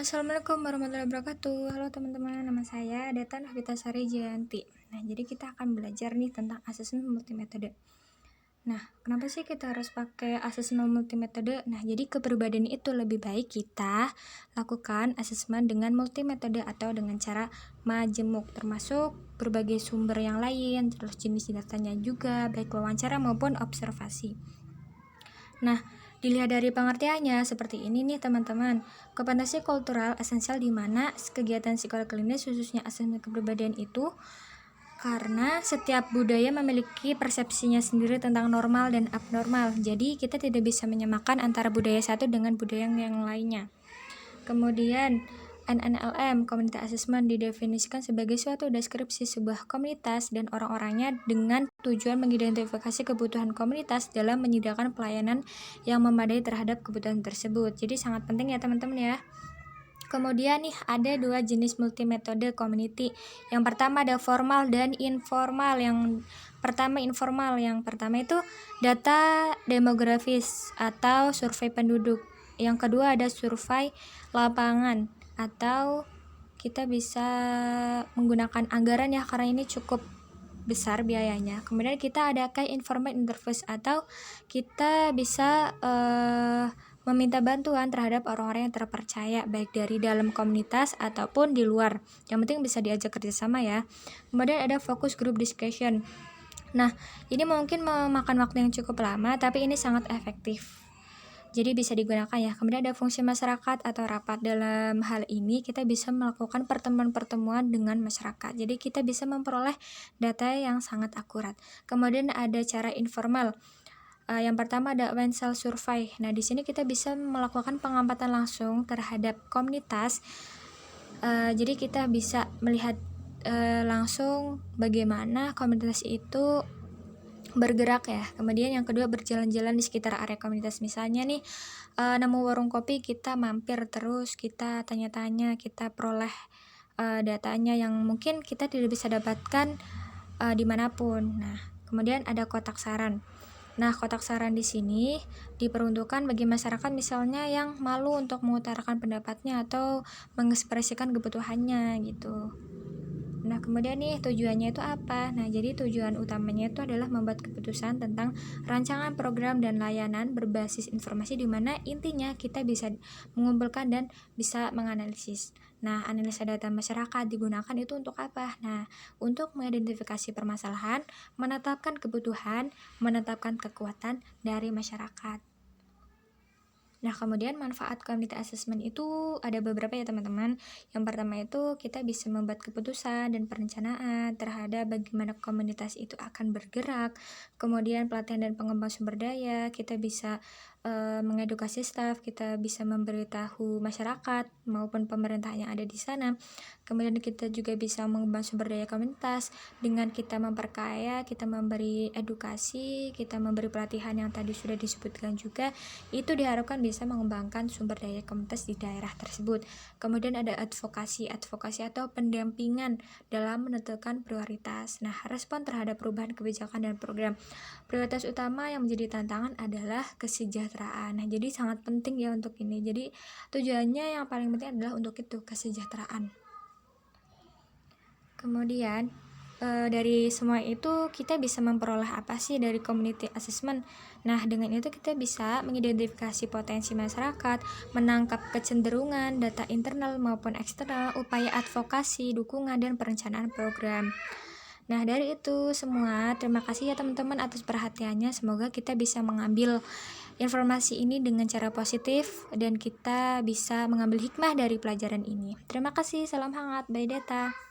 Assalamualaikum warahmatullahi wabarakatuh. Halo teman-teman, nama saya Deta Novitasari Jayanti. Nah, jadi kita akan belajar nih tentang asesmen multimetode. Nah, kenapa sih kita harus pakai asesmen multimetode? Nah, jadi kepribadian itu lebih baik kita lakukan asesmen dengan multimetode atau dengan cara majemuk, termasuk berbagai sumber yang lain, terus jenis datanya juga, baik wawancara maupun observasi. Nah, dilihat dari pengertiannya seperti ini nih teman-teman. Kompetensi kultural esensial di mana kegiatan psikolog klinis khususnya asesmen kepribadian itu karena setiap budaya memiliki persepsinya sendiri tentang normal dan abnormal. Jadi kita tidak bisa menyamakan antara budaya satu dengan budaya yang lainnya. Kemudian NNLM, Community Assessment, didefinisikan sebagai suatu deskripsi sebuah komunitas dan orang-orangnya dengan tujuan mengidentifikasi kebutuhan komunitas dalam menyediakan pelayanan yang memadai terhadap kebutuhan tersebut. Jadi sangat penting ya teman-teman ya. Kemudian nih ada dua jenis multimetode community. Yang pertama ada formal dan informal. Yang pertama informal. Yang pertama itu data demografis atau survei penduduk. Yang kedua ada survei lapangan atau kita bisa menggunakan anggaran ya karena ini cukup besar biayanya. Kemudian kita ada kayak informal interface atau kita bisa meminta bantuan terhadap orang-orang yang terpercaya baik dari dalam komunitas ataupun di luar. Yang penting bisa diajak kerjasama ya. Kemudian ada focus group discussion. Nah, ini mungkin memakan waktu yang cukup lama tapi ini sangat efektif. Jadi bisa digunakan ya. Kemudian ada fungsi masyarakat atau rapat. Dalam hal ini kita bisa melakukan pertemuan-pertemuan dengan masyarakat. Jadi kita bisa memperoleh data yang sangat akurat. Kemudian ada cara informal. Yang pertama ada Wenzel Survey. Nah, di sini kita bisa melakukan pengamatan langsung terhadap komunitas. Jadi kita bisa melihat langsung bagaimana komunitas itu bergerak ya. Kemudian yang kedua berjalan-jalan di sekitar area komunitas. Misalnya nih nemu warung kopi, kita mampir terus, kita tanya-tanya, kita peroleh datanya yang mungkin kita tidak bisa dapatkan dimanapun. Nah, kemudian ada kotak saran. Nah, kotak saran di sini diperuntukkan bagi masyarakat misalnya yang malu untuk mengutarakan pendapatnya atau mengekspresikan kebutuhannya gitu. Nah, kemudian nih tujuannya itu apa? Nah, jadi tujuan utamanya itu adalah membuat keputusan tentang rancangan program dan layanan berbasis informasi di mana intinya kita bisa mengumpulkan dan bisa menganalisis. Nah, analisa data masyarakat digunakan itu untuk apa? Nah, untuk mengidentifikasi permasalahan, menetapkan kebutuhan, menetapkan kekuatan dari masyarakat. Nah, kemudian manfaat community assessment itu ada beberapa ya teman-teman. Yang pertama itu kita bisa membuat keputusan dan perencanaan terhadap bagaimana komunitas itu akan bergerak. Kemudian pelatihan dan pengembangan sumber daya, kita bisa mengedukasi staf, kita bisa memberitahu masyarakat maupun pemerintah yang ada di sana. Kemudian kita juga bisa mengembangkan sumber daya komunitas dengan kita memperkaya, kita memberi edukasi, kita memberi pelatihan yang tadi sudah disebutkan juga. Itu diharapkan bisa mengembangkan sumber daya komunitas di daerah tersebut. Kemudian ada advokasi atau pendampingan dalam menentukan prioritas. Nah, respon terhadap perubahan kebijakan dan program. Prioritas utama yang menjadi tantangan adalah kesejahteraan. Nah, jadi sangat penting ya untuk ini. Jadi tujuannya yang paling penting adalah untuk itu, kesejahteraan. Kemudian dari semua itu kita bisa memperoleh apa sih dari community assessment? Nah, dengan itu kita bisa mengidentifikasi potensi masyarakat, menangkap kecenderungan data internal maupun eksternal, upaya advokasi, dukungan, dan perencanaan program. Nah, dari itu semua, terima kasih ya teman-teman atas perhatiannya. Semoga kita bisa mengambil informasi ini dengan cara positif dan kita bisa mengambil hikmah dari pelajaran ini. Terima kasih, salam hangat, bye Deta.